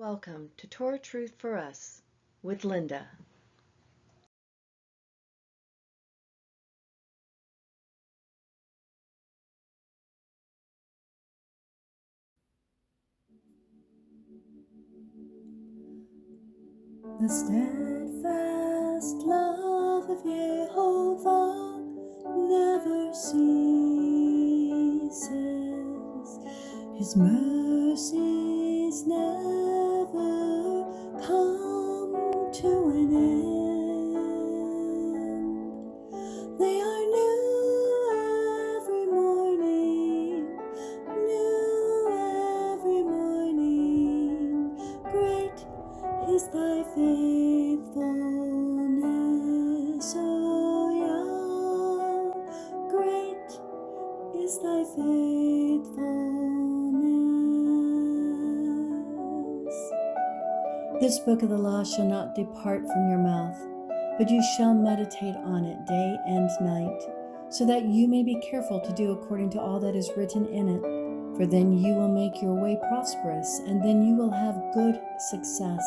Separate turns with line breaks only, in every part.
Welcome to Torah Truth for Us with Linda.
The steadfast love of Yehovah never ceases. His mercies never come to an end. They are new every morning, new every morning. Great is thy faithfulness, O Yah. Great is thy faithfulness. This book of the law shall not depart from your mouth, but you shall meditate on it day and night, so that you may be careful to do according to all that is written in it. For then you will make your way prosperous, and then you will have good success.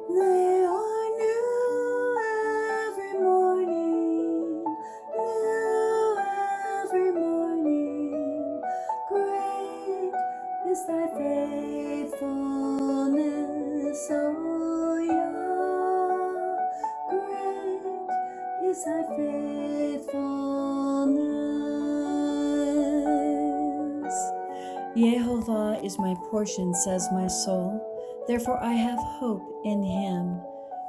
They are new every morning, new every morning. Great is thy faithfulness, O Yah. Great is thy faithfulness. Yehovah is my portion, says my soul. Therefore I have hope in him.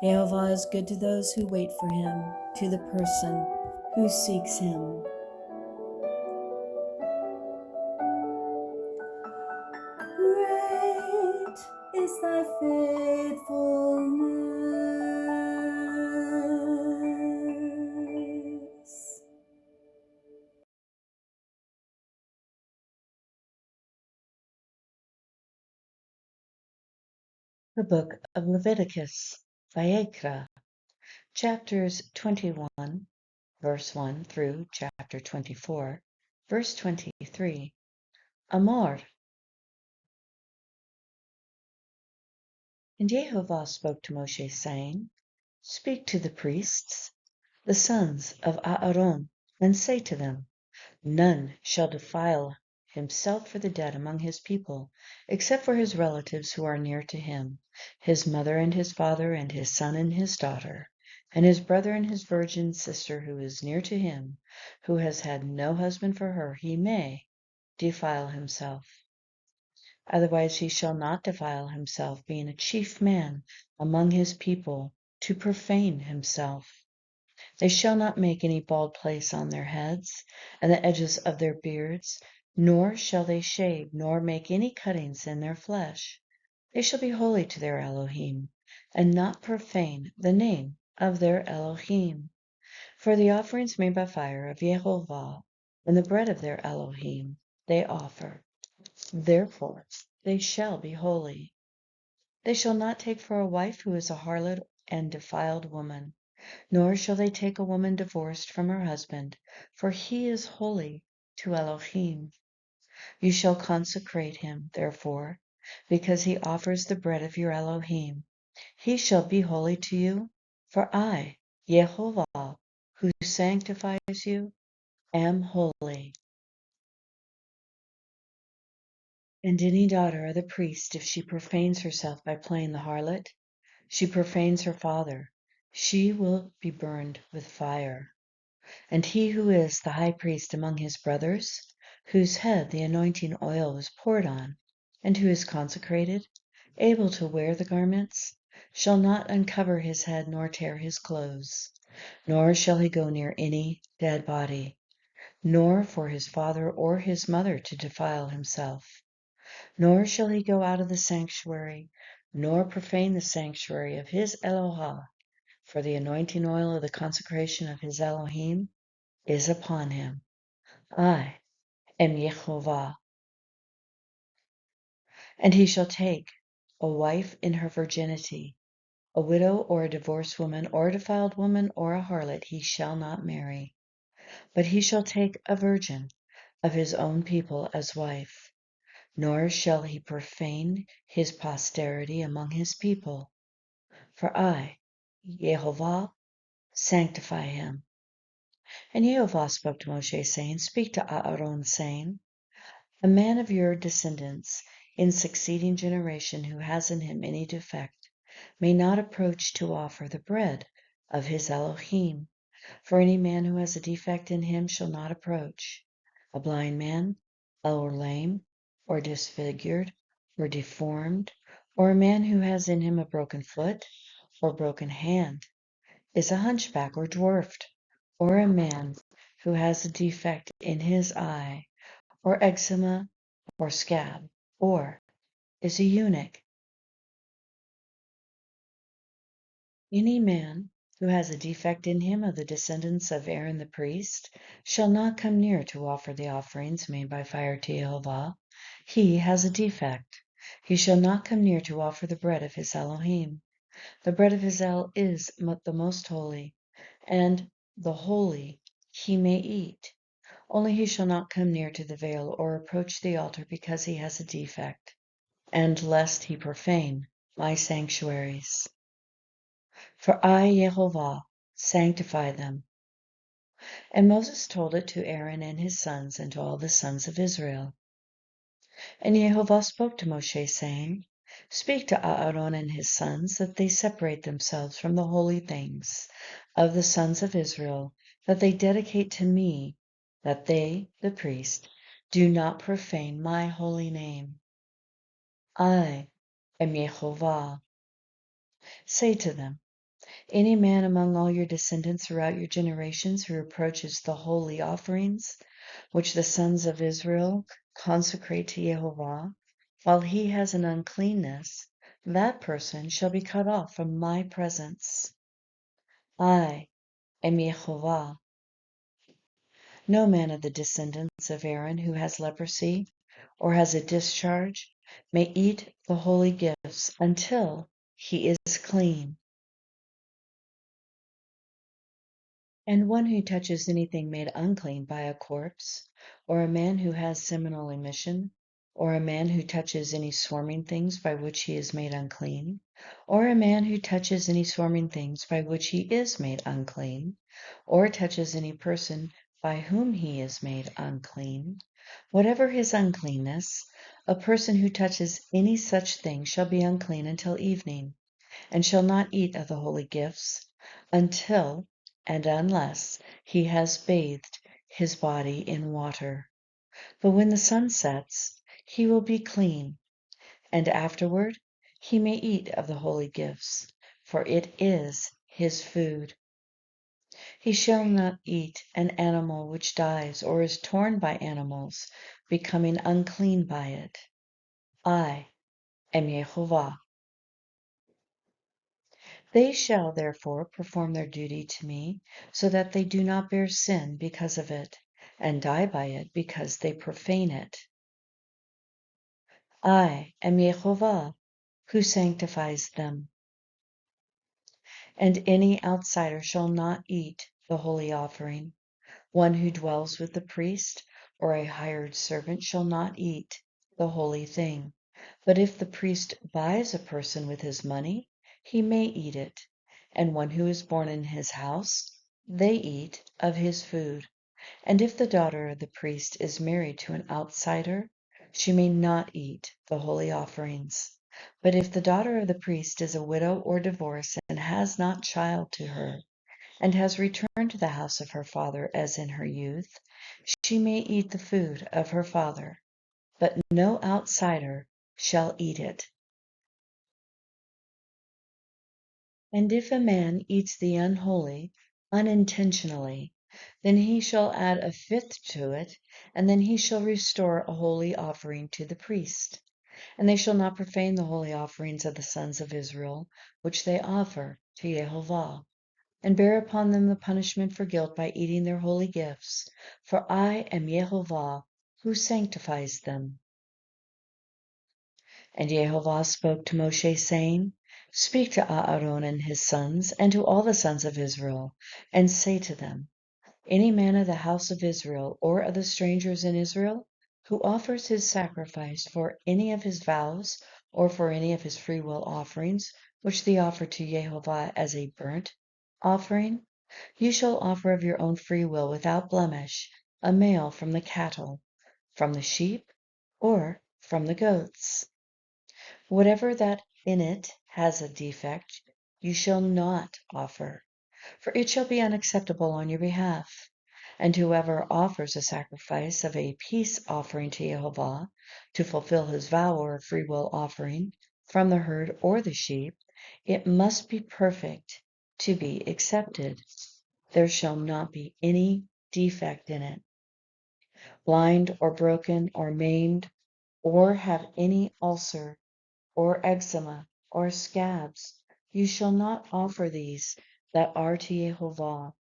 Yehovah is good to those who wait for him, to the person who seeks him. Great is thy faithfulness.
The Book of Leviticus, YHWH, chapters 21, verse 1 through chapter 24, verse 23. Emor. And Yehovah spoke to Moshe, saying, Speak to the priests, the sons of Aaron, and say to them, None shall defile himself for the dead among his people, except for his relatives who are near to him, his mother and his father and his son and his daughter, and his brother and his virgin sister who is near to him, who has had no husband for her, he may defile himself. Otherwise he shall not defile himself, being a chief man among his people, to profane himself. They shall not make any bald place on their heads, and the edges of their beards, nor shall they shave, nor make any cuttings in their flesh. They shall be holy to their Elohim, and not profane the name of their Elohim. For the offerings made by fire of Yehovah, and the bread of their Elohim, they offer. Therefore they shall be holy. They shall not take for a wife who is a harlot and defiled woman, nor shall they take a woman divorced from her husband, for he is holy to Elohim. You shall consecrate him, therefore, because he offers the bread of your Elohim. He shall be holy to you, for I, Yehovah, who sanctifies you, am holy. And any daughter of the priest, if she profanes herself by playing the harlot, she profanes her father, she will be burned with fire. And he who is the high priest among his brothers, whose head the anointing oil was poured on, and who is consecrated, able to wear the garments, shall not uncover his head nor tear his clothes, nor shall he go near any dead body, nor for his father or his mother to defile himself, nor shall he go out of the sanctuary, nor profane the sanctuary of his Elohah, for the anointing oil of the consecration of his Elohim is upon him. I am Yehovah. And he shall take a wife in her virginity, a widow or a divorced woman or a defiled woman or a harlot he shall not marry, but he shall take a virgin of his own people as wife. nor shall he profane his posterity among his people. For I, YHWH, sanctify him. And YHWH spoke to Moshe, saying, Speak to Aaron, saying, A man of your descendants in succeeding generation who has in him any defect may not approach to offer the bread of his Elohim. For any man who has a defect in him shall not approach. A blind man, or lame, or disfigured, or deformed, or a man who has in him a broken foot, or broken hand, is a hunchback or dwarfed, or a man who has a defect in his eye, or eczema, or scab, or is a eunuch. Any man who has a defect in him of the descendants of Aaron the priest shall not come near to offer the offerings made by fire to Jehovah. He has a defect. He shall not come near to offer the bread of his Elohim. The bread of his El is the most holy, and the holy he may eat. Only he shall not come near to the veil or approach the altar because he has a defect, and lest he profane my sanctuaries. For I, YHWH, sanctify them. And Moses told it to Aaron and his sons and to all the sons of Israel. And YHWH spoke to Moshe, saying, Speak to Aaron and his sons, that they separate themselves from the holy things of the sons of Israel, that they dedicate to me, that they, the priest, do not profane my holy name. I am YHWH. Say to them, Any man among all your descendants throughout your generations who approaches the holy offerings, which the sons of Israel consecrate to Jehovah, while he has an uncleanness, that person shall be cut off from my presence. I am YHWH. No man of the descendants of Aaron who has leprosy or has a discharge may eat the holy gifts until he is clean. And one who touches anything made unclean by a corpse, or a man who has seminal emission, or a man who touches any swarming things by which he is made unclean, or a man who touches any swarming things by which he is made unclean, or touches any person by whom he is made unclean, whatever his uncleanness, a person who touches any such thing shall be unclean until evening, and shall not eat of the holy gifts until and unless he has bathed his body in water. But when the sun sets, he will be clean, and afterward he may eat of the holy gifts, for it is his food. He shall not eat an animal which dies or is torn by animals, becoming unclean by it. I am YHWH. They shall therefore perform their duty to me, so that they do not bear sin because of it, and die by it because they profane it. I am YHWH, who sanctifies them. And any outsider shall not eat the holy offering. One who dwells with the priest or a hired servant shall not eat the holy thing. But if the priest buys a person with his money, he may eat it. And one who is born in his house, they eat of his food. And if the daughter of the priest is married to an outsider, she may not eat the holy offerings. But if the daughter of the priest is a widow or divorced and has not child to her, and has returned to the house of her father as in her youth, she may eat the food of her father, but no outsider shall eat it. And if a man eats the unholy unintentionally, then he shall add a fifth to it, and then he shall restore a holy offering to the priest. And they shall not profane the holy offerings of the sons of Israel, which they offer to Jehovah, and bear upon them the punishment for guilt by eating their holy gifts. For I am YHWH, who sanctifies them. And YHWH spoke to Moshe, saying, Speak to Aaron and his sons, and to all the sons of Israel, and say to them, Any man of the house of Israel, or of the strangers in Israel, who offers his sacrifice for any of his vows or for any of his freewill offerings, which they offer to Yehovah as a burnt offering, you shall offer of your own free will without blemish a male from the cattle, from the sheep, or from the goats. Whatever that in it has a defect, you shall not offer, for it shall be unacceptable on your behalf. And whoever offers a sacrifice of a peace offering to Jehovah, to fulfill his vow or a freewill offering, from the herd or the sheep, it must be perfect to be accepted. There shall not be any defect in it. Blind or broken or maimed, or have any ulcer or eczema or scabs, you shall not offer these that are to Jehovah,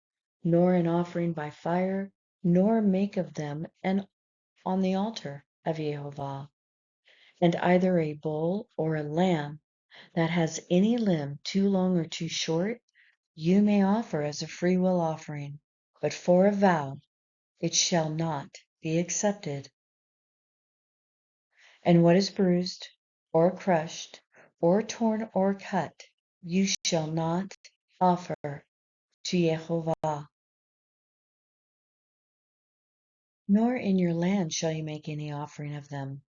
nor an offering by fire, nor make of them an on the altar of Jehovah. And either a bull or a lamb that has any limb too long or too short, you may offer as a freewill offering, but for a vow it shall not be accepted. And what is bruised, or crushed, or torn, or cut, you shall not offer to Jehovah. Nor in your land shall you make any offering of them,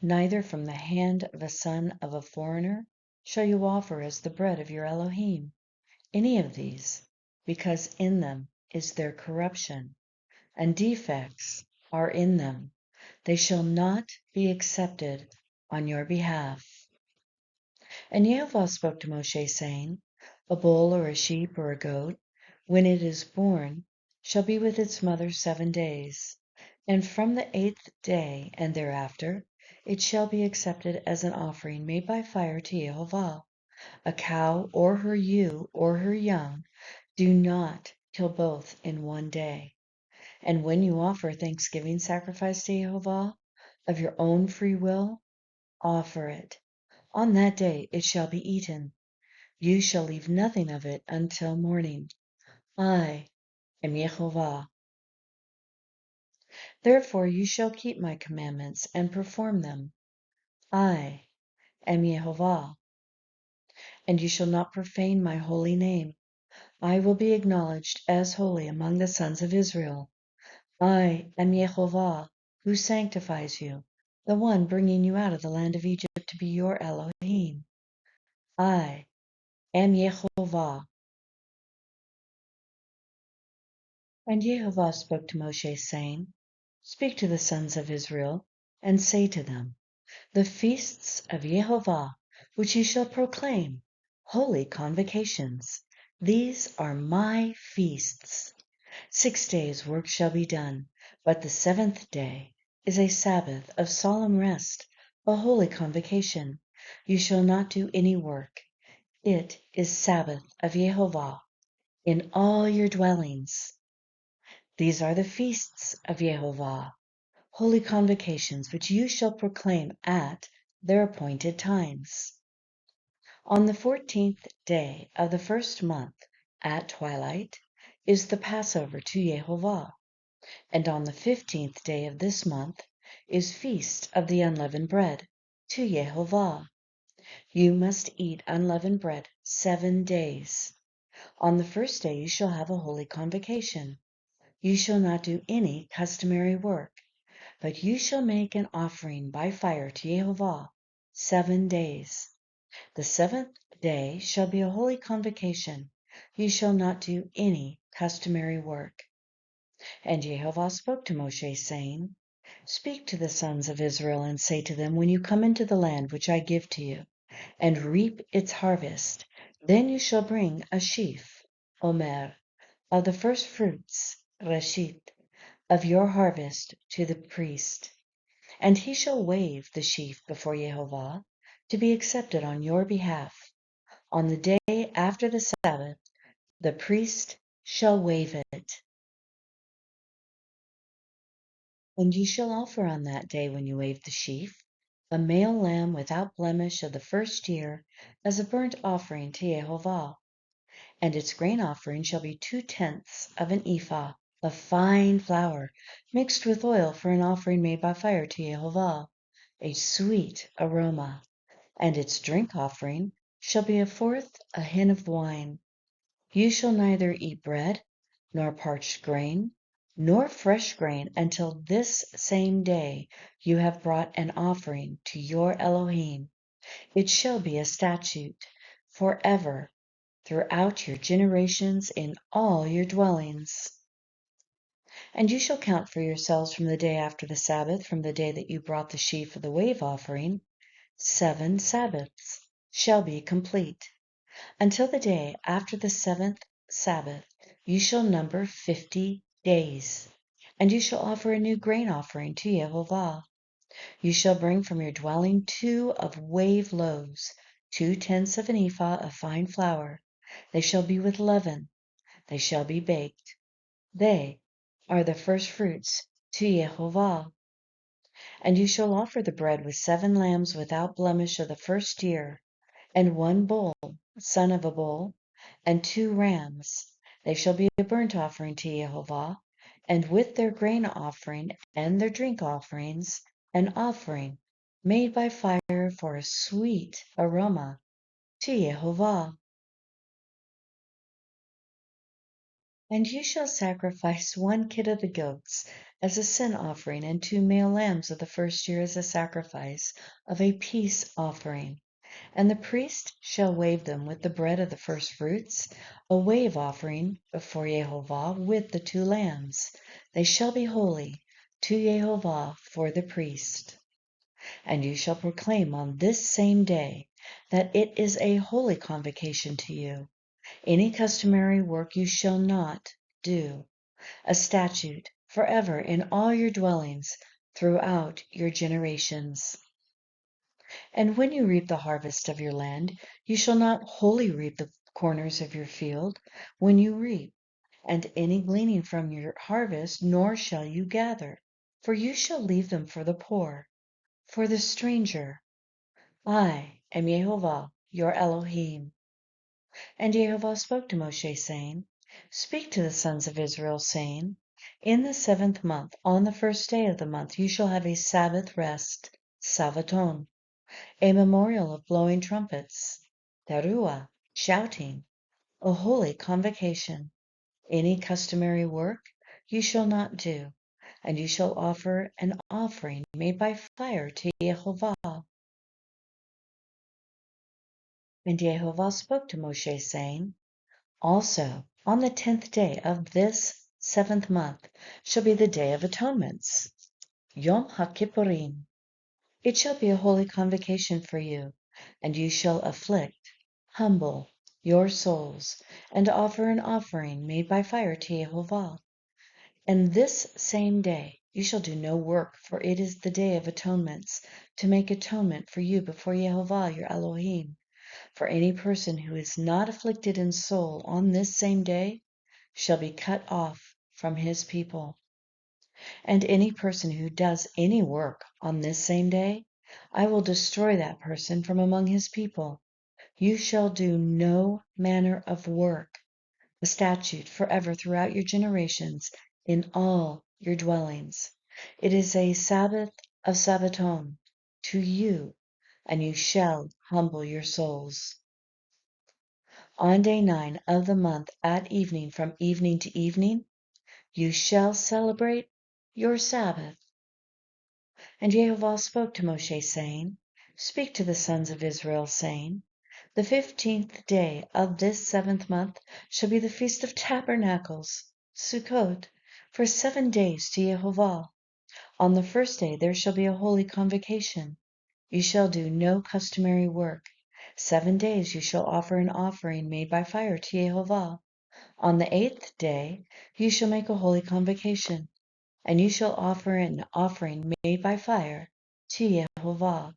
neither from the hand of a son of a foreigner shall you offer as the bread of your Elohim any of these, because in them is their corruption, and defects are in them. They shall not be accepted on your behalf. And Yehovah spoke to Moshe, saying, a bull or a sheep or a goat, when it is born, shall be with its mother 7 days, and from the 8th day and thereafter it shall be accepted as an offering made by fire to Yehovah. A cow or her ewe or her young, do not kill both in 1 day. And when you offer thanksgiving sacrifice to Jehovah, of your own free will, offer it. On that day it shall be eaten. You shall leave nothing of it until morning. I am Yehovah. Therefore you shall keep my commandments and perform them. I am Yehovah. And you shall not profane my holy name. I will be acknowledged as holy among the sons of Israel. I am Yehovah, who sanctifies you, the one bringing you out of the land of Egypt to be your Elohim. I am Yehovah. And Yehovah spoke to Moshe, saying, speak to the sons of Israel, and say to them, the feasts of Yehovah, which ye shall proclaim, holy convocations. These are my feasts. 6 days work shall be done, but the 7th day is a Sabbath of solemn rest, a holy convocation. You shall not do any work. It is Sabbath of Yehovah in all your dwellings. These are the feasts of Yehovah, holy convocations, which you shall proclaim at their appointed times. On the 14th day of the 1st month, at twilight, is the Passover to Yehovah. And on the 15th day of this month is Feast of the Unleavened Bread to Yehovah. You must eat unleavened bread 7 days. On the 1st day you shall have a holy convocation. You shall not do any customary work, but you shall make an offering by fire to Yehovah 7 days. The 7th day shall be a holy convocation. You shall not do any customary work. And Jehovah spoke to Moshe, saying, speak to the sons of Israel, and say to them, when you come into the land which I give to you, and reap its harvest, then you shall bring a sheaf, Omer, of the first fruits, Reshit, of your harvest to the priest. And he shall wave the sheaf before Jehovah, to be accepted on your behalf. On the day after the Sabbath, the priest shall wave it. And ye shall offer on that day when you wave the sheaf, a male lamb without blemish of the 1st year, as a burnt offering to Jehovah. And its grain offering shall be 2/10 of an ephah of fine flour mixed with oil for an offering made by fire to Yehovah, a sweet aroma. And its drink offering shall be a fourth a hin of wine. You shall neither eat bread, nor parched grain, nor fresh grain until this same day you have brought an offering to your Elohim. It shall be a statute forever throughout your generations in all your dwellings. And you shall count for yourselves from the day after the Sabbath, from the day that you brought the sheaf of the wave offering, 7 Sabbaths shall be complete. Until the day after the 7th Sabbath, you shall number 50 days. And you shall offer a new grain offering to Yehovah. You shall bring from your dwelling 2 of wave loaves, 2/10 of an ephah of fine flour. They shall be with leaven. They shall be baked. They are the first fruits to Yehovah. And you shall offer the bread with 7 lambs without blemish of the first year, and 1 bull, son of a bull, and 2 rams. They shall be a burnt offering to Yehovah, and with their grain offering and their drink offerings, an offering made by fire for a sweet aroma to Yehovah. And you shall sacrifice 1 kid of the goats as a sin offering, and 2 male lambs of the first year as a sacrifice of a peace offering. And the priest shall wave them with the bread of the first fruits, a wave offering before Yehovah with the 2 lambs. They shall be holy to Yehovah for the priest. And you shall proclaim on this same day that it is a holy convocation to you. Any customary work you shall not do, a statute forever in all your dwellings throughout your generations. And when you reap the harvest of your land, you shall not wholly reap the corners of your field when you reap, and any gleaning from your harvest, nor shall you gather, for you shall leave them for the poor, for the stranger. I am Yehovah, your Elohim. And Yehovah spoke to Moshe, saying, Speak to the sons of Israel, saying, In the 7th month, on the first day of the month, you shall have a Sabbath rest, Sabbaton, a memorial of blowing trumpets, teruah, shouting, a holy convocation. Any customary work you shall not do, and you shall offer an offering made by fire to Yehovah. And Yehovah spoke to Moshe, saying, Also, on the 10th day of this 7th month shall be the Day of Atonements, Yom HaKippurim. It shall be a holy convocation for you, and you shall afflict, humble your souls, and offer an offering made by fire to Yehovah. And this same day you shall do no work, for it is the Day of Atonements, to make atonement for you before Yehovah your Elohim. For any person who is not afflicted in soul on this same day shall be cut off from his people. And any person who does any work on this same day, I will destroy that person from among his people. You shall do no manner of work, a statute forever throughout your generations in all your dwellings. It is a Sabbath of Sabbaton to you, and you shall humble your souls. On day 9 of the month at evening, from evening to evening, you shall celebrate your Sabbath. And Jehovah spoke to Moshe, saying, Speak to the sons of Israel, saying, The 15th day of this 7th month shall be the Feast of Tabernacles, Sukkot, for 7 days to Jehovah. On the first day there shall be a holy convocation. You shall do no customary work. 7 days you shall offer an offering made by fire to Jehovah. On the 8th day you shall make a holy convocation, and you shall offer an offering made by fire to Yehovah.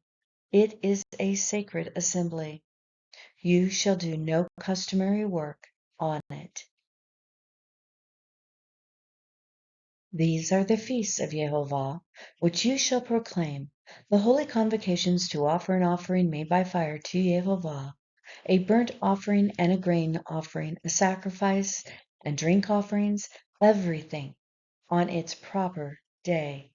It is a sacred assembly. You shall do no customary work on it. These are the feasts of Yehovah, which you shall proclaim, the holy convocations to offer an offering made by fire to Yehovah, a burnt offering and a grain offering, a sacrifice and drink offerings, everything on its proper day.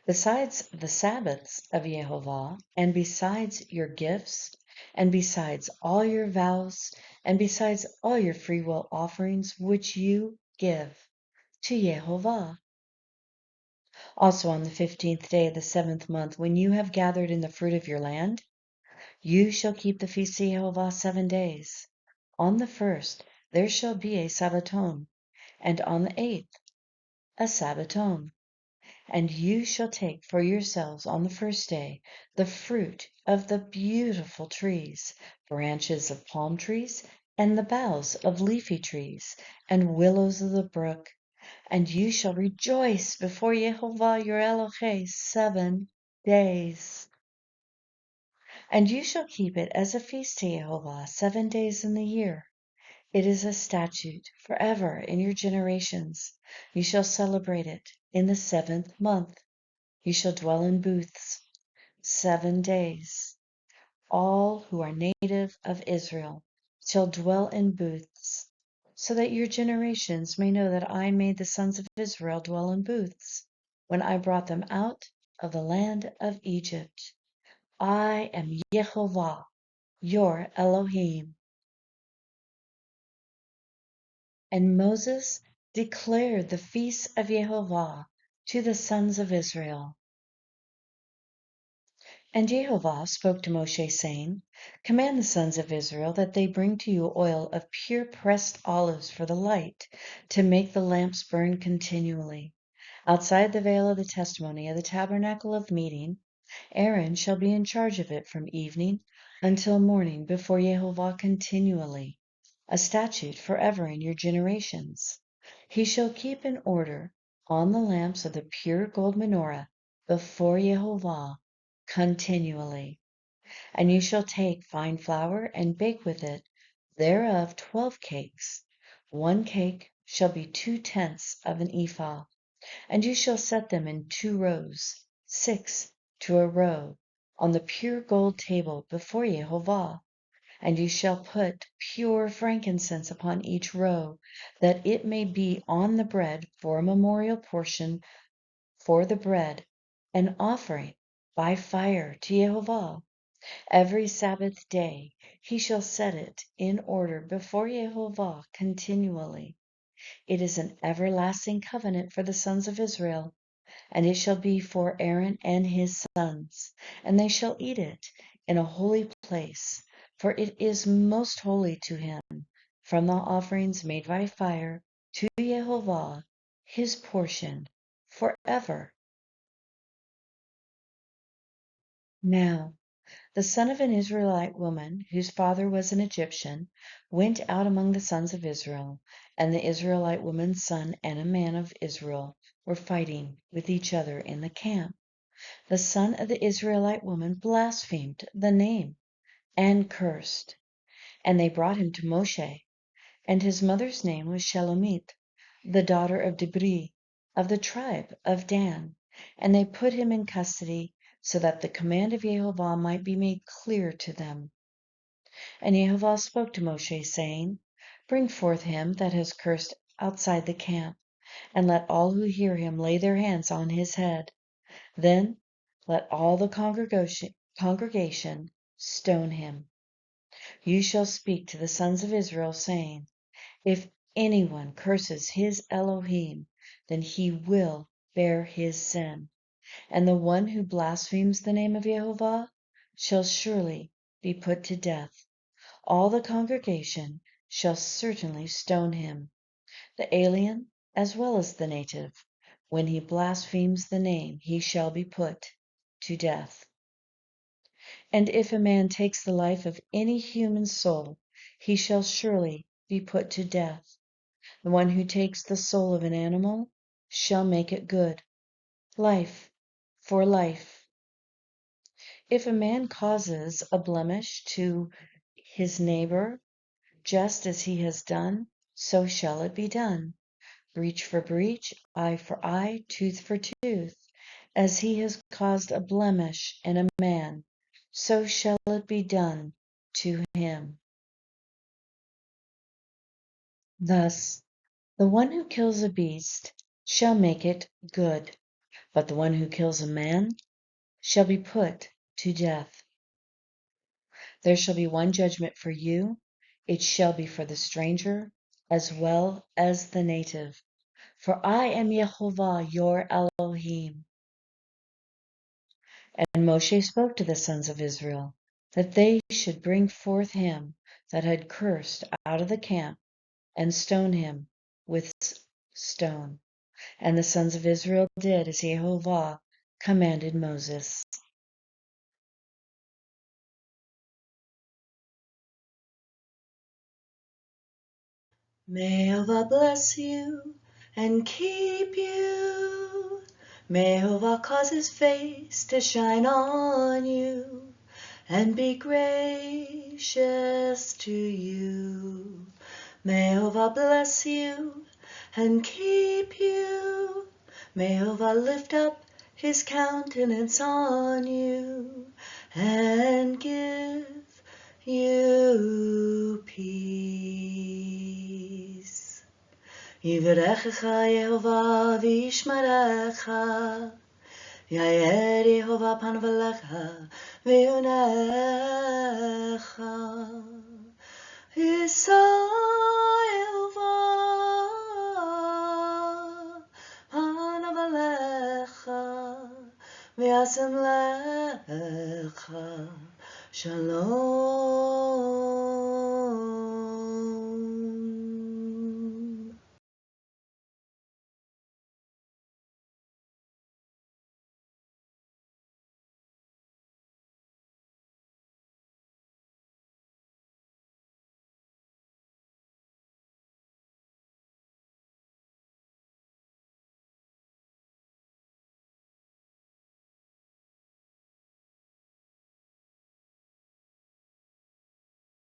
Besides the Sabbaths of YHWH, and besides your gifts, and besides all your vows, and besides all your freewill offerings which you give to YHWH. Also on the 15th day of the 7th month, when you have gathered in the fruit of your land, you shall keep the feast of YHWH 7 days. On the 1st there shall be a Sabbaton, and on the 8th a Sabbaton. And you shall take for yourselves on the 1st day the fruit of the beautiful trees, branches of palm trees, and the boughs of leafy trees, and willows of the brook. And you shall rejoice before YHWH your Elohim 7 days. And you shall keep it as a feast to YHWH 7 days in the year. It is a statute forever in your generations. You shall celebrate it in the 7th month. You shall dwell in booths 7 days. All who are native of Israel shall dwell in booths, so that your generations may know that I made the sons of Israel dwell in booths when I brought them out of the land of Egypt. I am YHWH, your Elohim. And Moses declared the feasts of YHWH to the sons of Israel. And YHWH spoke to Moshe, saying, Command the sons of Israel that they bring to you oil of pure pressed olives for the light, to make the lamps burn continually. Outside the veil of the testimony of the tabernacle of meeting, Aaron shall be in charge of it from evening until morning before YHWH continually, a statute forever in your generations. He shall keep in order on the lamps of the pure gold menorah before YHWH continually. And you shall take fine flour and bake with it thereof 12 cakes. 1 cake shall be 2/10 of an ephah. And you shall set them in 2 rows, 6 to a row, on the pure gold table before YHWH. And you shall put pure frankincense upon each row, that it may be on the bread for a memorial portion for the bread, an offering by fire to YHWH. Every Sabbath day he shall set it in order before YHWH continually. It is an everlasting covenant for the sons of Israel, and it shall be for Aaron and his sons, and they shall eat it in a holy place, for it is most holy to him, from the offerings made by fire to YHWH, his portion forever. Now, the son of an Israelite woman, whose father was an Egyptian, went out among the sons of Israel, and the Israelite woman's son and a man of Israel were fighting with each other in the camp. The son of the Israelite woman blasphemed the name and cursed. And they brought him to Moshe, and his mother's name was Shelomith, the daughter of Dibri, of the tribe of Dan. And they put him in custody, so that the command of YHWH might be made clear to them. And YHWH spoke to Moshe, saying, Bring forth him that has cursed outside the camp, and let all who hear him lay their hands on his head. Then let all the congregation stone him. You shall speak to the sons of Israel, saying, If anyone curses his Elohim, then he will bear his sin. And the one who blasphemes the name of YHWH shall surely be put to death. All the congregation shall certainly stone him, the alien as well as the native. When he blasphemes the name, he shall be put to death. And if a man takes the life of any human soul, he shall surely be put to death. The one who takes the soul of an animal shall make it good. Life for life. If a man causes a blemish to his neighbor, just as he has done, so shall it be done. Breach for breach, eye for eye, tooth for tooth. As he has caused a blemish in a man, so shall it be done to him. Thus, the one who kills a beast shall make it good, but the one who kills a man shall be put to death. There shall be one judgment for you, it shall be for the stranger as well as the native. For I am YHWH, your Elohim. And Moshe spoke to the sons of Israel, that they should bring forth him that had cursed out of the camp, and stone him with stone. And the sons of Israel did as YHWH commanded Moses. May Jehovah bless you and keep you. May Jehovah cause his face to shine on you and be gracious to you. May Jehovah bless you and keep you. May Jehovah lift up his countenance on you and give you peace. Yivarechecha Yehovah v'yishmerecha. Yair Yehovah panav elecha v'yonecha. Yisa Yehovah panav elecha v'yasem lecha. Shalom.